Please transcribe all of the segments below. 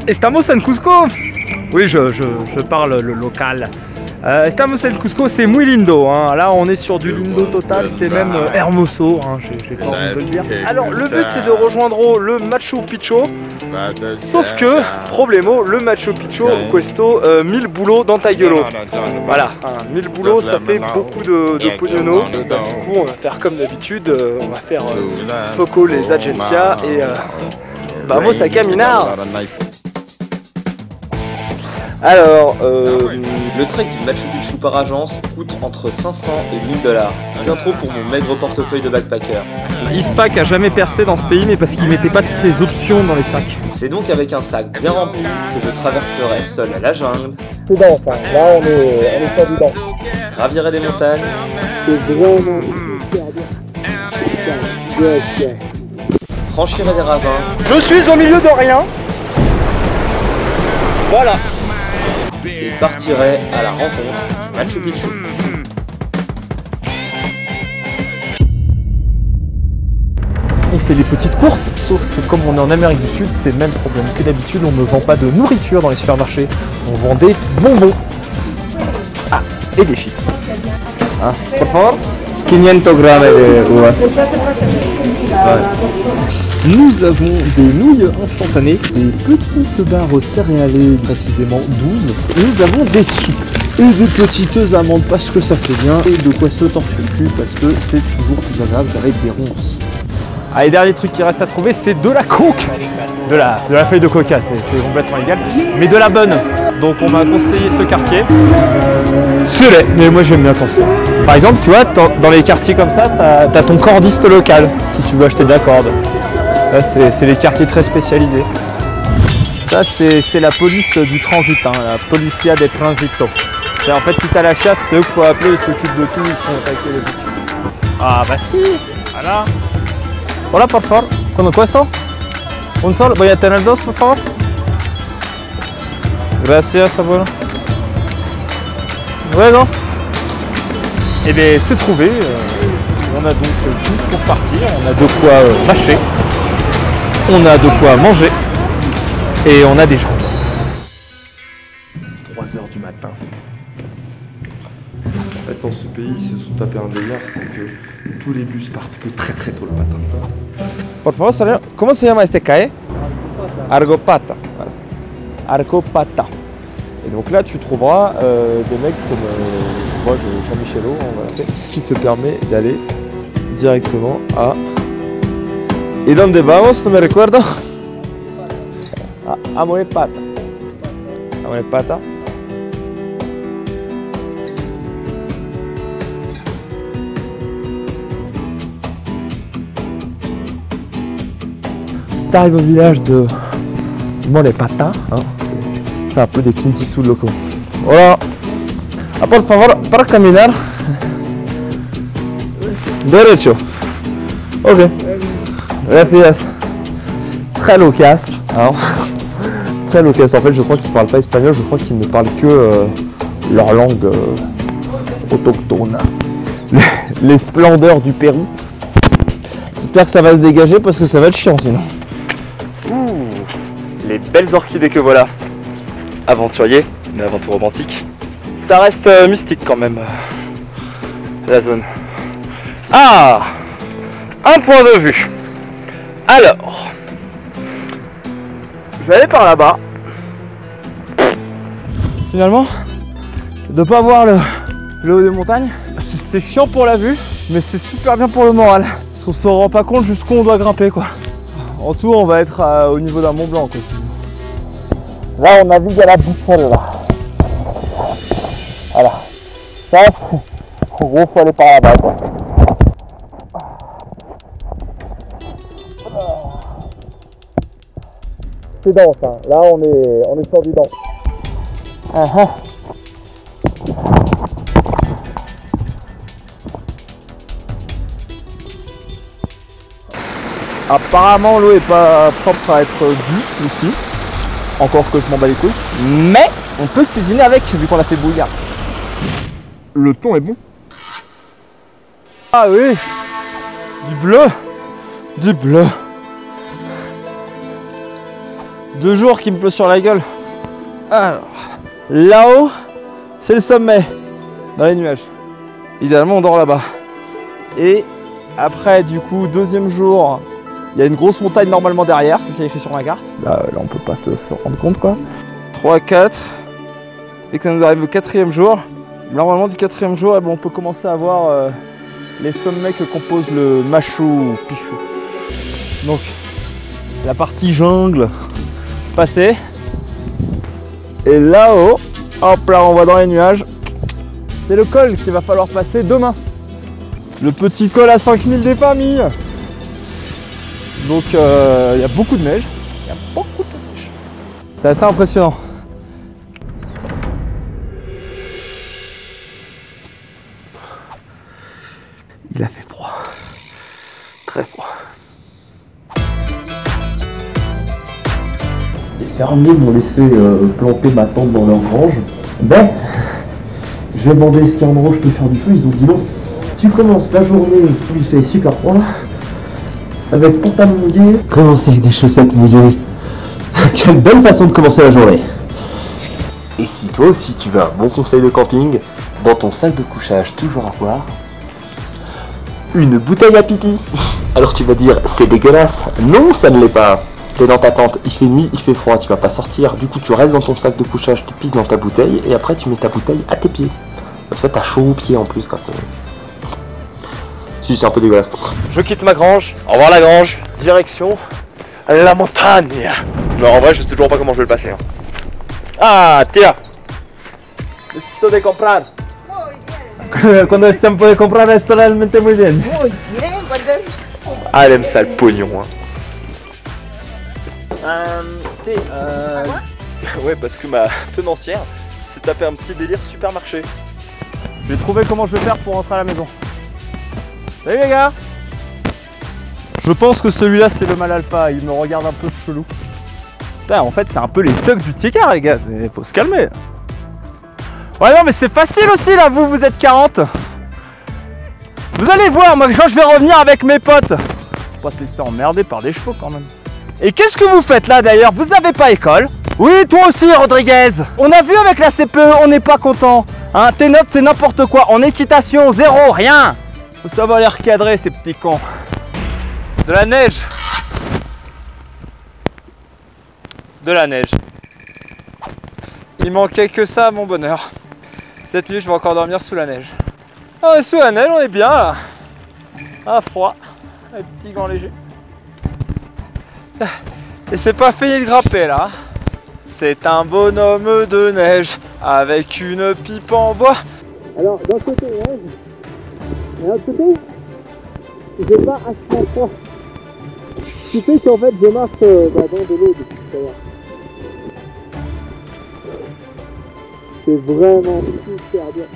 Estamos en Cusco. Oui, je parle le local. Estamos en Cusco, c'est muy lindo. Hein. Là, on est sur du lindo total, c'est même hermoso. Hein, j'ai pas envie de le dire. Alors, le but, c'est de rejoindre le Machu Picchu. Sauf que, problemo, le Machu Picchu, questo 1000 boulots dans ta gueule. Voilà, 1000 boulots, ça fait beaucoup de pognono. Du coup, on va faire comme d'habitude, on va faire foco les agencias et vamos a caminar. Alors, le trek du Machu Picchu par agence coûte entre 500 et 1000 $. Bien trop pour mon maigre portefeuille de backpacker. Ispac a jamais percé dans ce pays, mais parce qu'il mettait pas toutes les options dans les sacs. C'est donc avec un sac bien rempli que je traverserai seul la jungle. C'est bon, enfin, là on est pas dedans. Gravirai des montagnes. C'est vraiment bien. Franchirai des ravins. Je suis au milieu de rien. Voilà. Et partirai à la rencontre du Machu Picchu. On fait des petites courses, sauf que comme on est en Amérique du Sud, c'est le même problème que d'habitude, on ne vend pas de nourriture dans les supermarchés, on vend des bonbons. Ah, et des chips. Hein, por favor? 500 grammes de uvas. Nous avons des nouilles instantanées, des petites barres céréalées, précisément 12. Nous avons des soupes et des petites amandes parce que ça fait bien et de quoi se torturer le cul parce que c'est toujours plus agréable qu'avec des ronces. Allez, dernier truc qui reste à trouver, c'est de la coke. De la feuille de coca, c'est complètement légal, mais de la bonne. Donc on m'a conseillé ce quartier. C'est laid, mais moi j'aime bien quand ça. Par exemple, tu vois, dans les quartiers comme ça, t'as ton cordiste local, si tu veux acheter de la corde. Là, c'est les quartiers très spécialisés. Ça, c'est la police du transit, hein, la Policia de Transito. En fait, si t'as la chasse, c'est eux qu'il faut appeler, ils s'occupent de tout, ils font attaquer les petits. Ah bah si, voilà. Hola, por favor, ¿cuándo cuesta? Un sol, voy a tener dos, por favor. Gracias, abuelo. Luego. Et bien, c'est trouvé. On a donc tout pour partir. On a de quoi mâcher. On a de quoi manger. Et on a des gens. 3 h du matin. En fait, dans ce pays, ils se sont tapés un délire, c'est que tous les bus partent que très tôt le matin. Por favor, señor, ¿cómo se llama este calle? Argopata. Voilà. Argopata. Et donc là, tu trouveras des mecs comme moi, Jean-Michelot, on va l'appeler, qui te permet d'aller directement à... ¿Y dónde vamos? No me recuerdo. A Amonepata. Amonepata. T'arrives au village de Monepata, hein. C'est un peu des Clint Eastwood locaux. Voilà. Ah, por favor, para caminar. Derecho. Ok. Gracias. Très loquace. Hein. Très loquace. En fait, je crois qu'ils ne parlent pas espagnol, je crois qu'ils ne parlent que leur langue autochtone. Les splendeurs du Pérou. J'espère que ça va se dégager parce que ça va être chiant sinon. Les belles orchidées que voilà. Aventurier, mais avant tout romantique. Ça reste mystique quand même, la zone. Ah, un point de vue. Alors, je vais aller par là-bas. Finalement, de pas voir le haut des montagnes, c'est chiant pour la vue, mais c'est super bien pour le moral. Parce qu'on se rend pas compte jusqu'où on doit grimper, quoi. En tout, on va être au niveau d'un Mont Blanc, quoi. Là on navigue à la boussole là. Voilà. Ça, en gros faut aller par là-bas quoi. C'est dense hein. Là on est sur du dense. Apparemment l'eau est pas propre à être due ici. Encore que je m'en bats les couilles. Mais on peut cuisiner avec vu qu'on a fait bouillir. Le thon est bon. Ah oui. Du bleu. Du bleu. 2 jours qu'il me pleut sur la gueule. Alors, là-haut, c'est le sommet, dans les nuages. Idéalement, on dort là-bas. Et après, du coup, 2e jour, il y a une grosse montagne normalement derrière, c'est ce qu'il y a écrit sur ma carte. Là, on peut pas se rendre compte, quoi. 3, 4. Et quand on arrive au 4e jour, normalement, du 4e jour, on peut commencer à voir les sommets que compose le Machu Picchu. Donc, la partie jungle passée. Et là-haut, hop là, on voit dans les nuages, c'est le col qu'il va falloir passer demain. Le petit col à 5000 des familles. Donc il y a beaucoup de neige. Il y a beaucoup de neige. C'est assez impressionnant. Il a fait froid. Très froid. Les fermiers m'ont laissé planter ma tente dans leur grange. Ben, je vais demander est-ce qu'à un endroit je peux faire du feu, ils ont dit non. Tu commences la journée où il fait super froid, avec pantalon mouillé. Commencer avec des chaussettes mouillées. Quelle belle façon de commencer la journée. Et si toi aussi tu veux un bon conseil de camping, dans ton sac de couchage toujours avoir une bouteille à pipi. Alors tu vas dire c'est dégueulasse. Non, ça ne l'est pas. T'es dans ta tente, il fait nuit, il fait froid, tu vas pas sortir. Du coup tu restes dans ton sac de couchage, tu pisses dans ta bouteille et après tu mets ta bouteille à tes pieds. Comme ça t'as chaud aux pieds en plus quand ça... Si, c'est un peu dégueulasse. Je quitte ma grange. Au revoir la grange. Direction la montagne. Non, en vrai, je sais toujours pas comment je vais le passer. Hein. Ah, tía. Necesito de comprar. Muy bien. Cuando es tiempo de comprar es realmente muy bien. Muy bien, cuando... Ah, elle aime ça le pognon. Hein. Ouais, parce que ma tenancière s'est tapé un petit délire supermarché. Je vais trouver comment je vais faire pour rentrer à la maison. Salut les gars! Je pense que celui-là c'est le mâle alpha, il me regarde un peu chelou. Putain, en fait c'est un peu les thugs du Tiekar les gars, il faut se calmer. Ouais non mais c'est facile aussi là, vous êtes 40. Vous allez voir, moi quand je vais revenir avec mes potes, faut pas se laisser emmerder par des chevaux quand même. Et qu'est-ce que vous faites là d'ailleurs? Vous n'avez pas école? Oui, toi aussi Rodriguez. On a vu avec la CPE, on n'est pas content. Hein, tes notes c'est n'importe quoi, en équitation, 0, rien. Ça va les recadrer ces petits cons. De la neige. De la neige. Il manquait que ça à mon bonheur. Cette nuit je vais encore dormir sous la neige. On est sous la neige, on est bien là. Ah froid. Les petits gants légers. Et c'est pas fini de grimper là. C'est un bonhomme de neige avec une pipe en bois. Alors d'un côté neige, et d'un côté, j'ai pas assez froid. Ce qui fait qu'en fait je marche dans de l'eau depuis tout à l'heure. C'est vraiment super bien.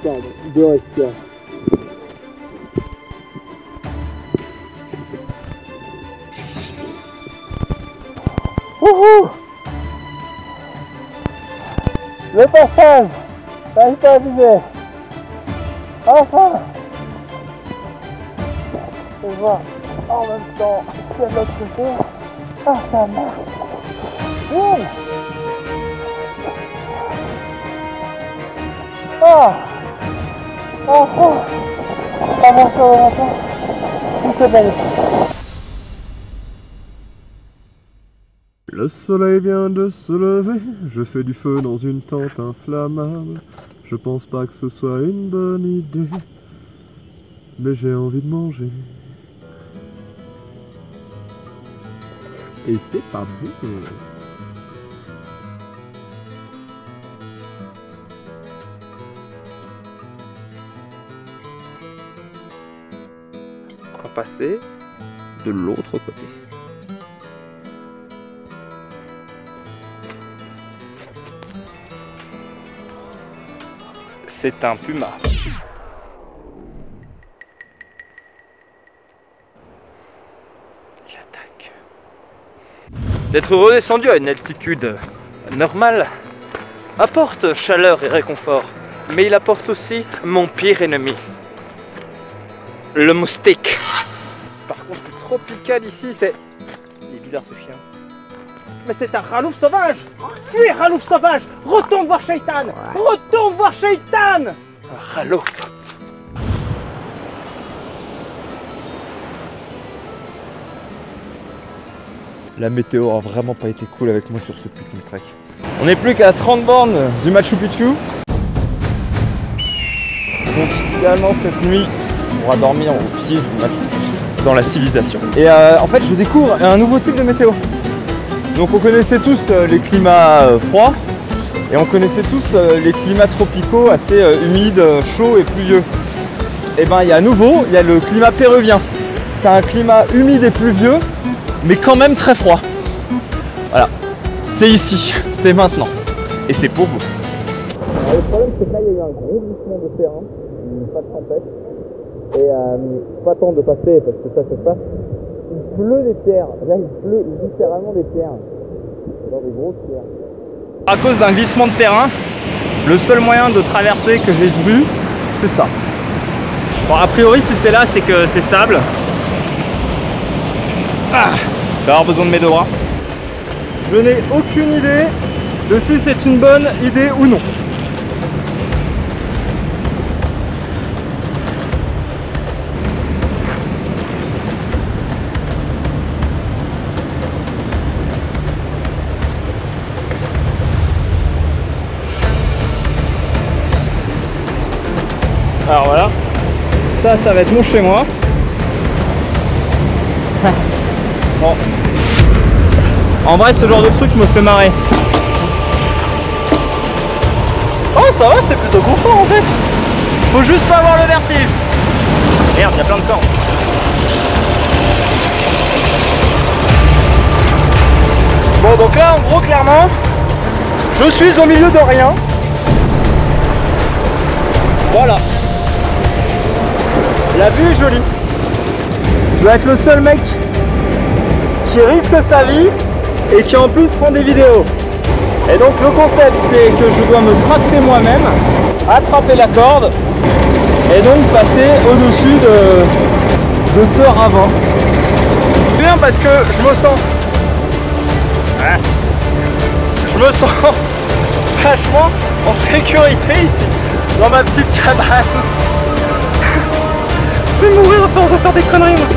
Pardon, de respirer. Wouhou! Le passage! T'arrives pas à viser! Enfin! On va en même temps de l'autre côté. Ah, ça marche! Boum! Ah! Enfin! Avant sur le matin, tout est bien. Le soleil vient de se lever, je fais du feu dans une tente inflammable. Je pense pas que ce soit une bonne idée, mais j'ai envie de manger. Et c'est pas bon. On va passer de l'autre côté. C'est un puma. Il attaque. D'être redescendu à une altitude normale apporte chaleur et réconfort, mais il apporte aussi mon pire ennemi, le moustique. Par contre c'est tropical ici, c'est... Il est bizarre ce chien. Mais c'est un Ralouf sauvage. Fuis, Ralouf sauvage. Retourne voir Shaitan. Retourne voir Shaitan. Ralouf. La météo a vraiment pas été cool avec moi sur ce putain de trek. On n'est plus qu'à 30 bornes du Machu Picchu. Donc idéalement cette nuit, on pourra dormir au pied du Machu Picchu, dans la civilisation. Et en fait je découvre un nouveau type de météo. Donc on connaissait tous les climats froids et on connaissait tous les climats tropicaux assez humides, chauds et pluvieux. Et ben il y a à nouveau, il y a le climat péruvien. C'est un climat humide et pluvieux, mais quand même très froid. Voilà, c'est ici, c'est maintenant, et c'est pour vous. Alors, le problème c'est que là il y a eu un gros glissement de terrain, pas de tempête, et pas temps de passer parce que ça se passe. Il pleut des pierres, là il pleut littéralement des pierres, genre des grosses pierres. À cause d'un glissement de terrain, le seul moyen de traverser que j'ai vu, c'est ça. Bon a priori si c'est là c'est que c'est stable. Ah, je vais avoir besoin de mes deux bras. Je n'ai aucune idée de si c'est une bonne idée ou non. Alors voilà, ça va être mon chez moi. Bon. En vrai ce genre de truc me fait marrer. Oh ça va, c'est plutôt confort en fait. Faut juste pas avoir le vertige. Merde, il y a plein de cordes. Bon donc là en gros clairement je suis au milieu de rien. Voilà. La vue est jolie. Je dois être le seul mec qui risque sa vie et qui en plus prend des vidéos. Et donc le concept c'est que je dois me tracter moi-même, attraper la corde et donc passer au-dessus de ce ravin. C'est bien parce que je me sens vachement en sécurité ici, dans ma petite cabane. Je vais mourir à force de faire des conneries moi.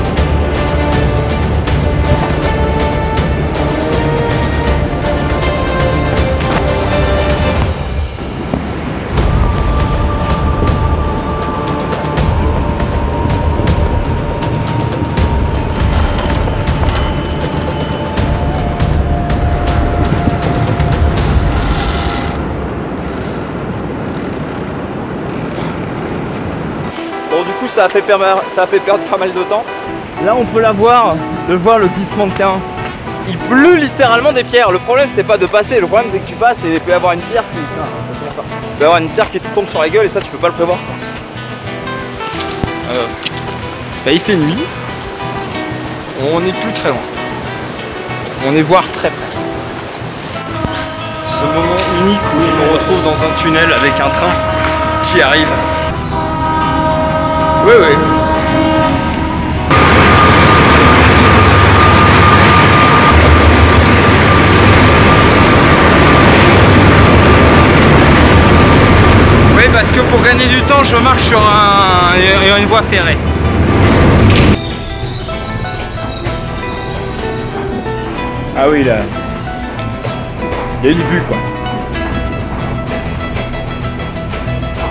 Bon du coup ça a fait perdre pas mal de temps. Là on peut voir le glissement de terrain. Il pleut littéralement des pierres. Le problème c'est pas de passer, le problème c'est que tu passes et il peut y avoir une pierre qui te tombe sur la gueule et ça tu peux pas le prévoir. Bah, il fait nuit. On n'est plus très loin. On est voire très près. Ce moment unique où je me retrouve dans un tunnel avec un train qui arrive. Oui, oui. Oui, parce que pour gagner du temps, je marche sur une voie ferrée. Ah oui, là. Il y a eu du but, quoi.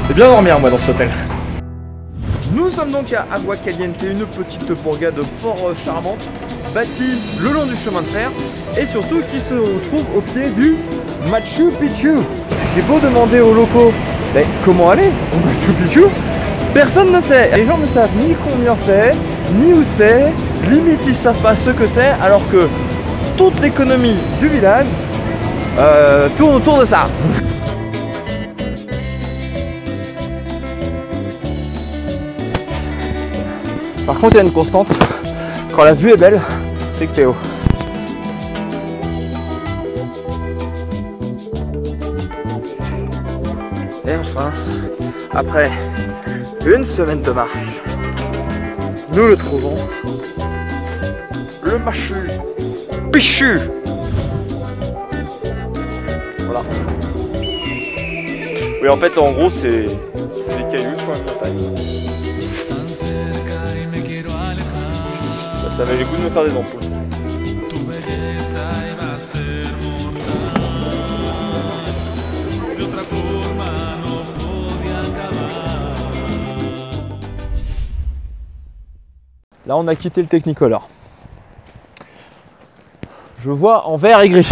C'est bien dormir, moi, dans cet hôtel. Nous sommes donc à Agua Caliente, une petite bourgade fort charmante, bâtie le long du chemin de fer et surtout qui se trouve au pied du Machu Picchu. C'est beau demander aux locaux mais comment aller au Machu Picchu, personne ne sait. Les gens ne savent ni combien c'est, ni où c'est, limite ils savent pas ce que c'est, alors que toute l'économie du village tourne autour de ça. Par contre, il y a une constante, quand la vue est belle, c'est que t'es haut. Et enfin, après une semaine de marche, nous le trouvons, le Machu Picchu. Voilà. Oui, en fait, en gros, c'est des cailloux sur une montagne. Ça avait le goût de me faire des ampoules. Là, on a quitté le Technicolor. Je vois en vert et gris.